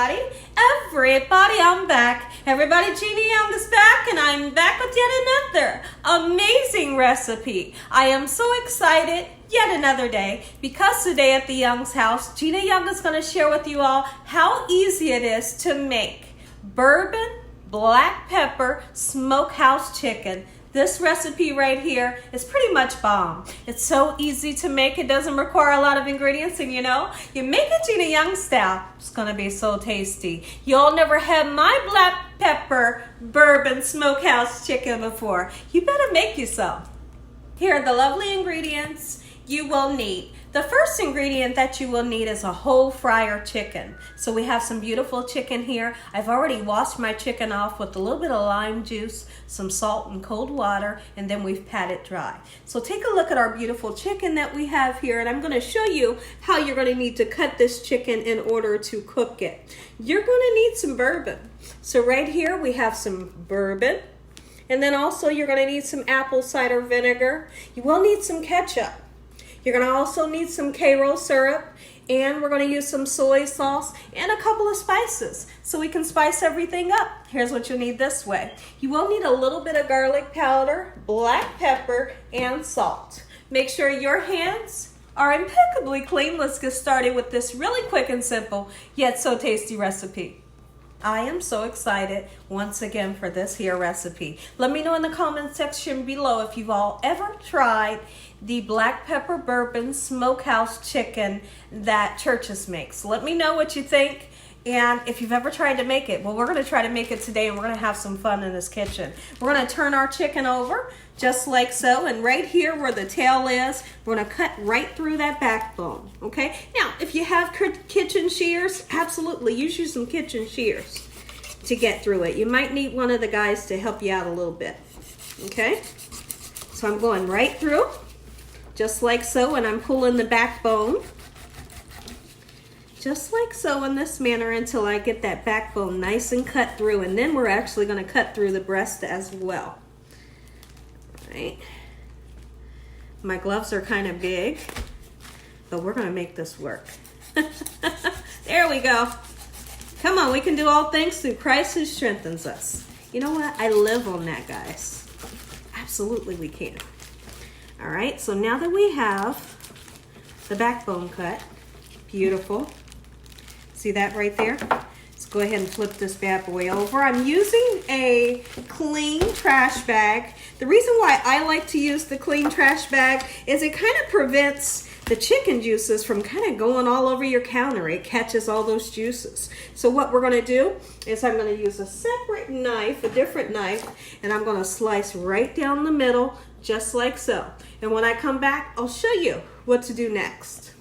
Everybody, I'm back. Everybody, Gina Young is back, and I'm back with yet another amazing recipe. I am so excited, yet another day, because today at the Young's house, Gina Young is going to share with you all how easy it is to make bourbon black pepper smokehouse chicken. This recipe right here is pretty much bomb. It's so easy to make. It doesn't require a lot of ingredients, and you make it Gina Young style. It's gonna be so tasty. Y'all never had my black pepper bourbon smokehouse chicken before. You better make you some. Here are the lovely ingredients you will need. The first ingredient that you will need is a whole fryer chicken. So we have some beautiful chicken here. I've already washed my chicken off with a little bit of lime juice, some salt and cold water, and then we've pat it dry. So take a look at our beautiful chicken that we have here, and I'm going to show you how you're going to need to cut this chicken in order to cook it. You're going to need some bourbon. So right here we have some bourbon, and then also you're going to need some apple cider vinegar. You will need some ketchup. You're going to also need some Karo syrup, and we're going to use some soy sauce and a couple of spices so we can spice everything up. Here's what you'll need this way. You will need a little bit of garlic powder, black pepper, and salt. Make sure your hands are impeccably clean. Let's get started with this really quick and simple, yet so tasty recipe. I am so excited once again for this here recipe. Let me know in the comment section below if you've all ever tried the black pepper bourbon smokehouse chicken that Church's makes. Let me know what you think, and if you've ever tried to make it. Well, we're going to try to make it today, and we're going to have some fun in this kitchen. We're going to turn our chicken over just like so, and right here where the tail is, we're going to cut right through that backbone. Okay, now if you have kitchen shears, absolutely use some kitchen shears to get through it. You might need one of the guys to help you out a little bit. Okay, so I'm going right through just like so, and I'm pulling the backbone just like so in this manner until I get that backbone nice and cut through, and then we're actually going to cut through the breast as well. All right, my gloves are kind of big, but we're going to make this work. There we go. Come on, we can do all things through Christ who strengthens us. You know what? I live on that, guys. Absolutely we can. All right, so now that we have the backbone cut, beautiful. See that right there? Let's go ahead and flip this bad boy over. I'm using a clean trash bag. The reason why I like to use the clean trash bag is it kind of prevents the chicken juices from kind of going all over your counter. It catches all those juices. So what we're going to do is I'm going to use a separate knife, a different knife, and I'm going to slice right down the middle just like so. And when I come back, I'll show you what to do next.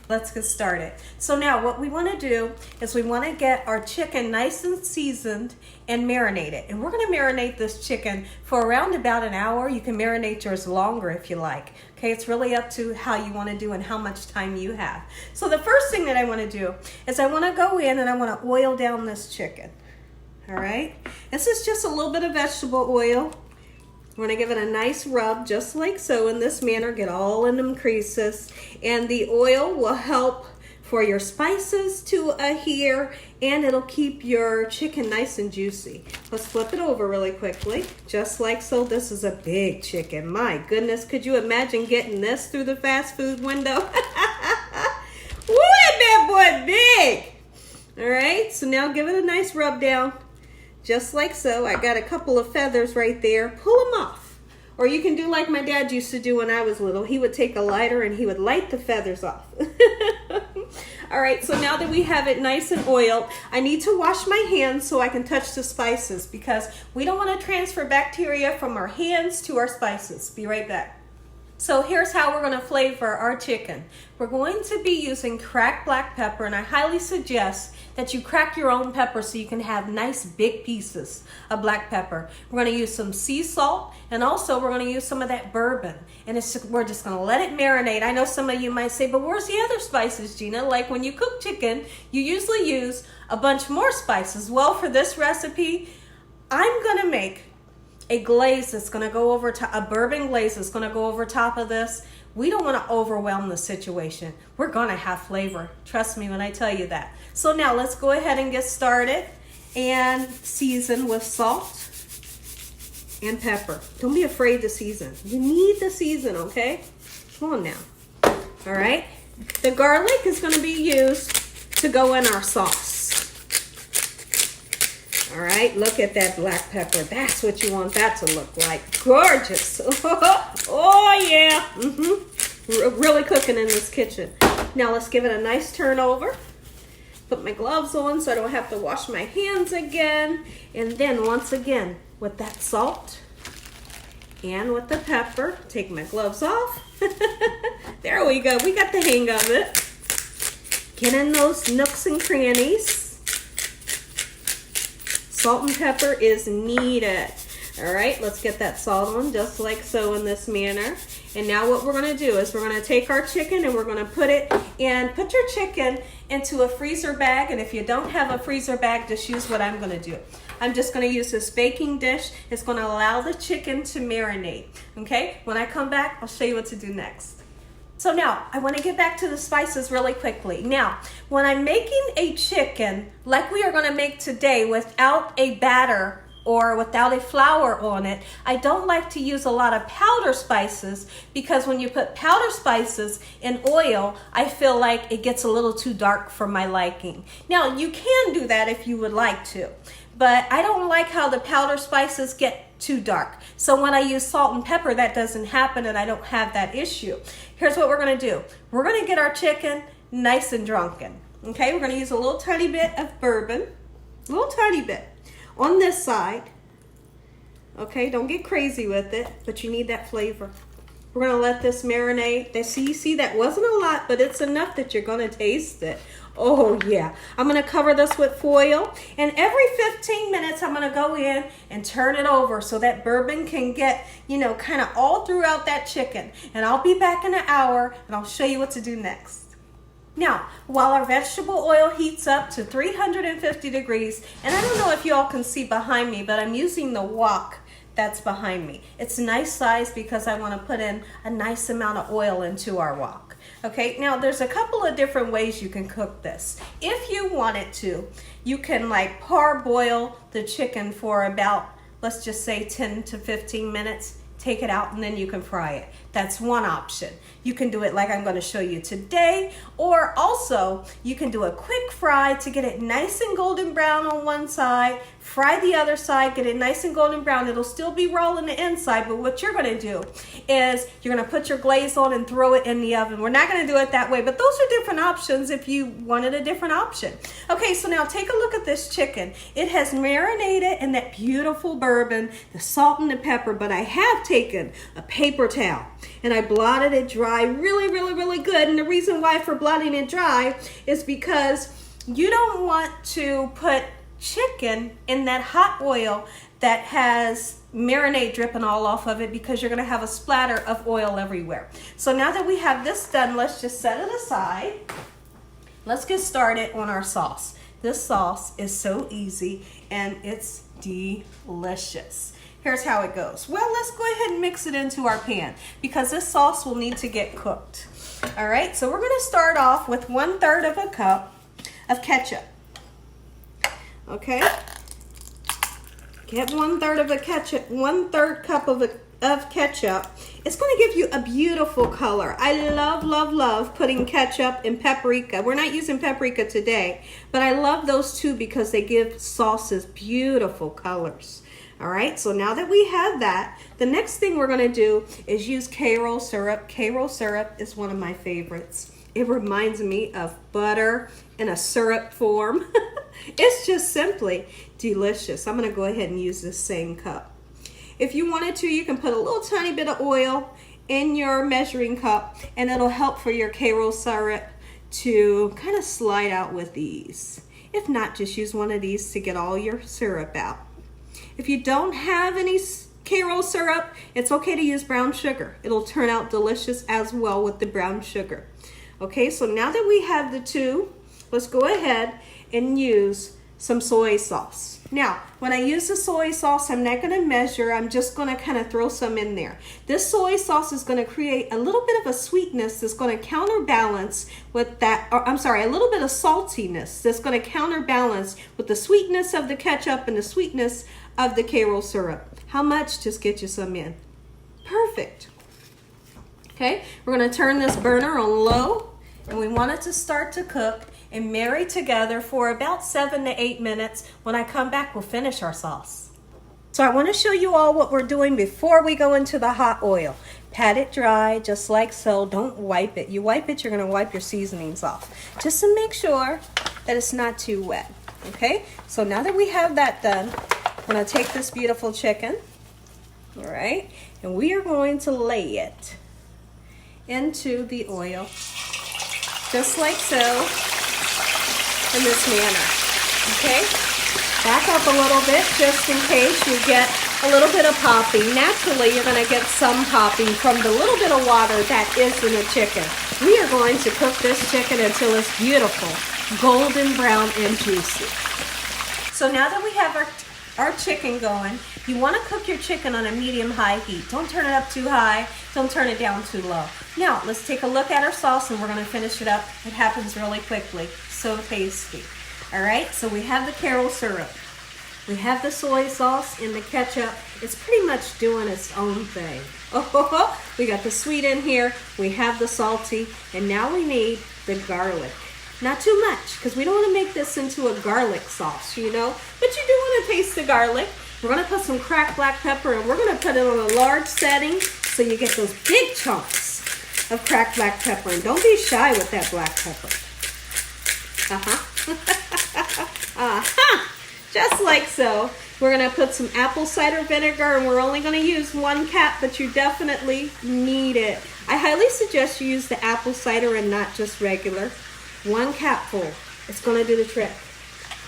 Let's get started. So now what we want to do is we want to get our chicken nice and seasoned and marinate it. And we're going to marinate this chicken for around about an hour. You can marinate yours longer if you like. Okay, it's really up to how you want to do and how much time you have. So the first thing that I want to do is I want to go in and I want to oil down this chicken. All right, this is just a little bit of vegetable oil. We're going to give it a nice rub just like so in this manner, get all in them creases, and the oil will help for your spices to adhere, and it'll keep your chicken nice and juicy. Let's flip it over really quickly just like so. This is a big chicken. My goodness, could you imagine getting this through the fast food window? Woo, that bad boy big. All right, so now give it a nice rub down just like so. I got a couple of feathers right there. Pull them off. Or you can do like my dad used to do when I was little. He would take a lighter and he would light the feathers off. All right, so now that we have it nice and oiled, I need to wash my hands so I can touch the spices, because we don't want to transfer bacteria from our hands to our spices. Be right back. So here's how we're going to flavor our chicken. We're going to be using cracked black pepper, and I highly suggest that you crack your own pepper so you can have nice big pieces of black pepper. We're going to use some sea salt, and also we're going to use some of that bourbon. And we're just going to let it marinate. I know some of you might say, but where's the other spices, Gina? Like when you cook chicken, you usually use a bunch more spices. Well, for this recipe, I'm going to make a glaze that's going to go over top, a bourbon glaze that's going to go over top of this We don't want to overwhelm the situation. We're going to have flavor. Trust me when I tell you that. So now let's go ahead and get started and season with salt and pepper. Don't be afraid to season. You need to season, okay? Come on now. All right. The garlic is going to be used to go in our sauce. All right, look at that black pepper. That's what you want that to look like. Gorgeous. Oh, yeah. Really cooking in this kitchen. Now let's give it a nice turn over. Put my gloves on so I don't have to wash my hands again. And then once again, with that salt and with the pepper, take my gloves off. There we go. We got the hang of it. Get in those nooks and crannies. Salt and pepper is needed. All right, let's get that salt on just like so in this manner. And now what we're gonna do is we're gonna take our chicken and we're gonna put it in, put your chicken into a freezer bag. And if you don't have a freezer bag, just use what I'm gonna do. I'm just gonna use this baking dish. It's gonna allow the chicken to marinate, okay? When I come back, I'll show you what to do next. So now, I want to get back to the spices really quickly. Now, when I'm making a chicken, like we are going to make today without a batter or without a flour on it, I don't like to use a lot of powder spices because when you put powder spices in oil, I feel like it gets a little too dark for my liking. Now, you can do that if you would like to, but I don't like how the powder spices get too dark. So when I use salt and pepper, that doesn't happen and I don't have that issue. Here's what we're gonna do. We're gonna get our chicken nice and drunken. Okay, we're gonna use a little tiny bit of bourbon, a little tiny bit on this side. Okay, don't get crazy with it, but you need that flavor. We're gonna let this marinate. You see that wasn't a lot, but it's enough that you're gonna taste it. Oh yeah, I'm gonna cover this with foil, and every 15 minutes I'm gonna go in and turn it over so that bourbon can get, you know, kind of all throughout that chicken. And I'll be back in an hour and I'll show you what to do next. Now, while our vegetable oil heats up to 350 degrees, and I don't know if you all can see behind me, but I'm using the wok that's behind me. It's a nice size because I want to put in a nice amount of oil into our wok. Okay, now there's a couple of different ways you can cook this. If you wanted to, you can like parboil the chicken for about, let's just say 10 to 15 minutes. Take it out and then you can fry it. That's one option. You can do it like I'm going to show you today, or also you can do a quick fry to get it nice and golden brown on one side, fry the other side, get it nice and golden brown. It'll still be raw on the inside, but what you're going to do is you're going to put your glaze on and throw it in the oven. We're not going to do it that way, but those are different options if you wanted a different option. Okay, so now take a look at this chicken. It has marinated in that beautiful bourbon, the salt and the pepper, but I have taken a paper towel and I blotted it dry really good. And the reason why for blotting it dry is because you don't want to put chicken in that hot oil that has marinade dripping all off of it, because you're going to have a splatter of oil everywhere. So now that we have this done, let's just set it aside. Let's get started on our sauce. This sauce is so easy and it's delicious. Here's how it goes. Well, let's go ahead and mix it into our pan because this sauce will need to get cooked. All right, so we're going to start off with 1/3 of a cup of ketchup. Okay, get 1/3 of a ketchup, 1/3 cup of ketchup. It's going to give you a beautiful color. I love putting ketchup and paprika. We're not using paprika today, but I love those two because they give sauces beautiful colors. All right, so now that we have that, the next thing we're going to do is use Karo syrup. Karo syrup is one of my favorites. It reminds me of butter in a syrup form. It's just simply delicious. I'm going to go ahead and use this same cup. If you wanted to, you can put a little tiny bit of oil in your measuring cup, and it'll help for your Karo syrup to kind of slide out with ease. If not, just use one of these to get all your syrup out. If you don't have any Karo syrup, it's okay to use brown sugar. It'll turn out delicious as well with the brown sugar. Okay, so now that we have the two, let's go ahead and use some soy sauce. Now, when I use the soy sauce, I'm not going to measure. I'm just going to kind of throw some in there. This soy sauce is going to create a little bit of a sweetness that's going to counterbalance with that, or I'm sorry, a little bit of saltiness that's going to counterbalance with the sweetness of the ketchup and the sweetness of the Karo syrup. How much? Just get you some in. Perfect. Okay, we're going to turn this burner on low, and we want it to start to cook and marry together for about 7 to 8 minutes. When I come back, we'll finish our sauce. So I want to show you all what we're doing before we go into the hot oil. Pat it dry, just like so. Don't wipe it. You wipe it, you're going to wipe your seasonings off. Just to make sure that it's not too wet. Okay, so now that we have that done, we're going to take this beautiful chicken, all right, and we are going to lay it into the oil, just like so. In this manner, okay? Back up a little bit just in case you get a little bit of popping. Naturally, you're going to get some popping from the little bit of water that is in the chicken. We are going to cook this chicken until it's beautiful, golden brown and juicy. So now that we have our chicken going, you want to cook your chicken on a medium-high heat. Don't turn it up too high. Don't turn it down too low. Now, let's take a look at our sauce, and we're going to finish it up. It happens really quickly. So tasty. All right, so we have the Karo syrup. We have the soy sauce and the ketchup. It's pretty much doing its own thing. Oh, we got the sweet in here. We have the salty. And now we need the garlic. Not too much, because we don't want to make this into a garlic sauce, you know. But you do want to taste the garlic. We're going to put some cracked black pepper, and we're going to put it on a large setting so you get those big chunks of cracked black pepper. And don't be shy with that black pepper. Just like so. We're going to put some apple cider vinegar, and we're only going to use 1 cap, but you definitely need it. I highly suggest you use the apple cider and not just regular. 1 capful. It's going to do the trick.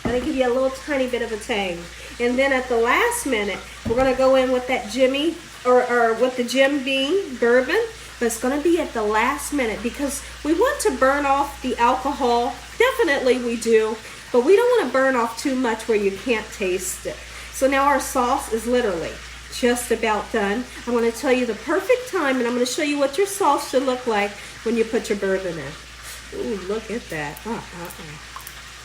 Going to give you a little tiny bit of a tang. And then at the last minute, we're going to go in with that Jimmy, or with the Jim Beam bourbon. But it's going to be at the last minute because we want to burn off the alcohol. Definitely we do. But we don't want to burn off too much where you can't taste it. So now our sauce is literally just about done. I'm going to tell you the perfect time, and I'm going to show you what your sauce should look like when you put your bourbon in. Ooh, look at that.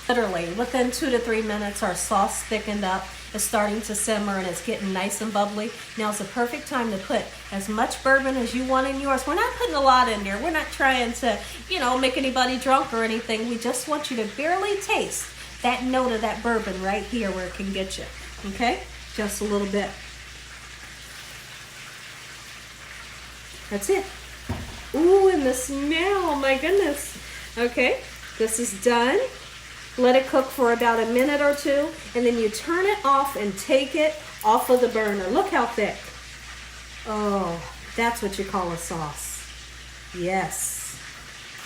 Literally, within 2 to 3 minutes, our sauce thickened up. It's starting to simmer, and it's getting nice and bubbly. Now is the perfect time to put as much bourbon as you want in yours. We're not putting a lot in there. We're not trying to, you know, make anybody drunk or anything. We just want you to barely taste that note of that bourbon right here where it can get you. Okay? Just a little bit. That's it. Ooh, and the smell, my goodness. Okay, this is done. Let it cook for about a minute or two, and then you turn it off and take it off of the burner. Look how thick. Oh, that's what you call a sauce. Yes.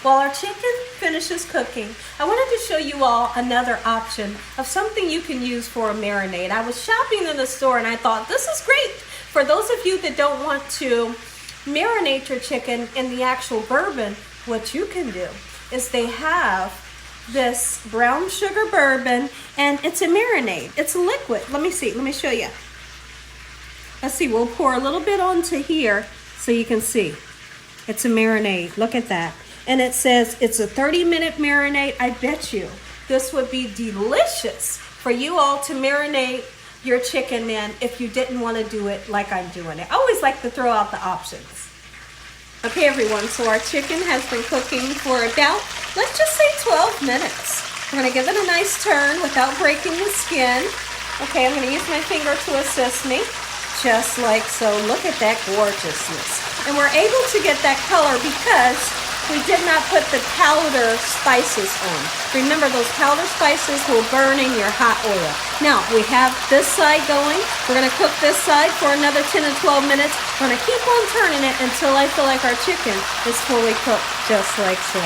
While our chicken finishes cooking, I wanted to show you all another option of something you can use for a marinade. I was shopping in the store, and I thought, this is great for those of you that don't want to marinate your chicken in the actual bourbon. What you can do is they have this brown sugar bourbon, and it's a marinade. It's a liquid. Let me see. Let me show you. Let's see. We'll pour a little bit onto here so you can see. It's a marinade. Look at that. And it says it's a 30-minute marinade. I bet you this would be delicious for you all to marinate your chicken in if you didn't want to do it like I'm doing it. I always like to throw out the options. Okay, everyone, so our chicken has been cooking for about, let's just say 12 minutes. I'm going to give it a nice turn without breaking the skin. Okay, I'm going to use my finger to assist me, just like so. Look at that gorgeousness. And we're able to get that color because we did not put the powder spices on. Remember, those powder spices will burn in your hot oil. Now, we have this side going. We're going to cook this side for another 10 to 12 minutes. We're going to keep on turning it until I feel like our chicken is fully cooked, just like so.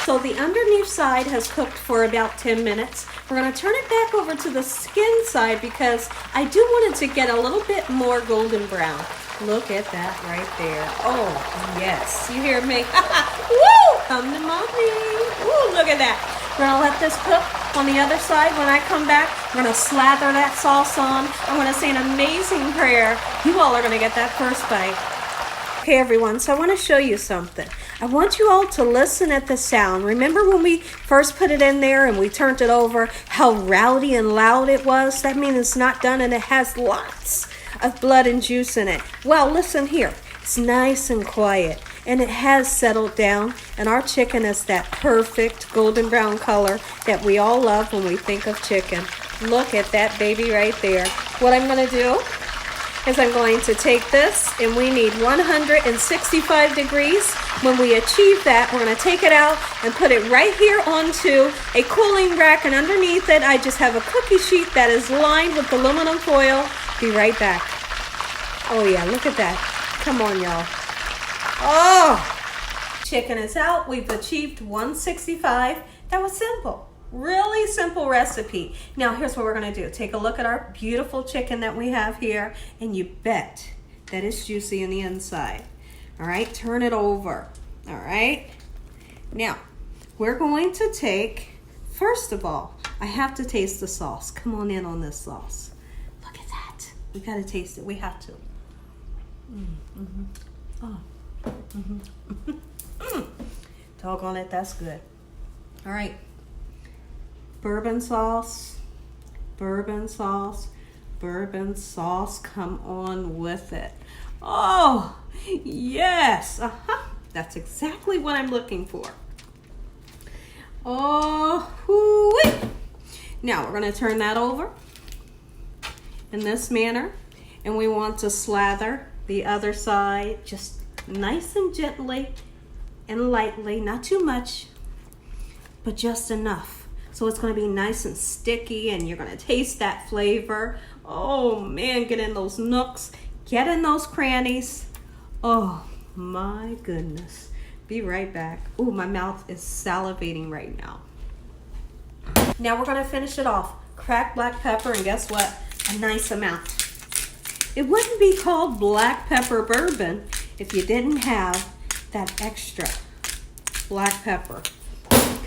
So the underneath side has cooked for about 10 minutes. We're going to turn it back over to the skin side because I do want it to get a little bit more golden brown. Look at that right there. Oh, yes. You hear me? Woo! Come to mommy. Woo, look at that. We're going to let this cook on the other side. When I come back, we're going to slather that sauce on. I'm going to say an amazing prayer. You all are going to get that first bite. Okay, everyone, so I want to show you something. I want you all to listen at the sound. Remember when we first put it in there and we turned it over, how rowdy and loud it was? That means it's not done and it has lots of blood and juice in it. Well, listen here. It's nice and quiet and it has settled down, and our chicken is that perfect golden brown color that we all love when we think of chicken. Look at that baby right there. What I'm going to do is I'm going to take this, and we need 165 degrees. When we achieve that, we're going to take it out and put it right here onto a cooling rack, and underneath it I just have a cookie sheet that is lined with aluminum foil. Be right back. Oh yeah, look at that. Come on, y'all. Oh! Chicken is out. We've achieved 165. That was simple. Really simple recipe. Now here's what we're going to do. Take a look at our beautiful chicken that we have here, and you bet that it's juicy in the inside. All right, turn it over. All right. Now we're going to take, first of all, I have to taste the sauce. Come on in on this sauce. Look at that. We got to taste it. We have to. Oh. Doggone it, that's good. All right. Bourbon sauce, bourbon sauce, bourbon sauce. Come on with it. Oh, yes. That's exactly what I'm looking for. Oh, hoo-wee. Now we're going to turn that over in this manner, and we want to slather the other side just nice and gently and lightly, not too much, but just enough. So it's going to be nice and sticky, and you're going to taste that flavor. Oh man, get in those nooks, get in those crannies. Oh my goodness. Be right back. Oh, my mouth is salivating right now. Now we're going to finish it off. Cracked black pepper, and guess what? A nice amount. It wouldn't be called black pepper bourbon if you didn't have that extra black pepper.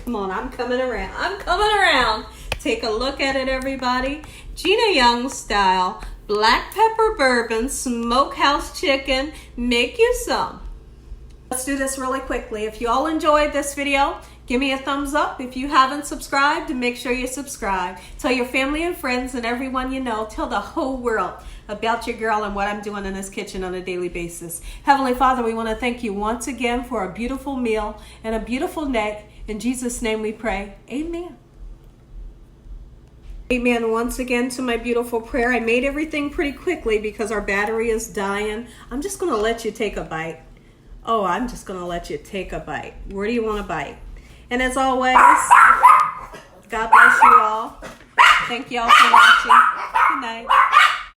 Come on, I'm coming around. I'm coming around. Take a look at it, everybody. Gina Young style black pepper bourbon smokehouse chicken. Make you some. Let's do this really quickly. If you all enjoyed this video, give me a thumbs up. If you haven't subscribed, make sure you subscribe. Tell your family and friends and everyone you know. Tell the whole world about your girl and what I'm doing in this kitchen on a daily basis. Heavenly Father, we want to thank you once again for a beautiful meal and a beautiful day. In Jesus' name we pray. Amen. Amen. Once again to my beautiful prayer. I made everything pretty quickly because our battery is dying. I'm just going to let you take a bite. Oh, I'm just going to let you take a bite. Where do you want to bite? And as always, God bless you all. Thank you all for watching. Good night.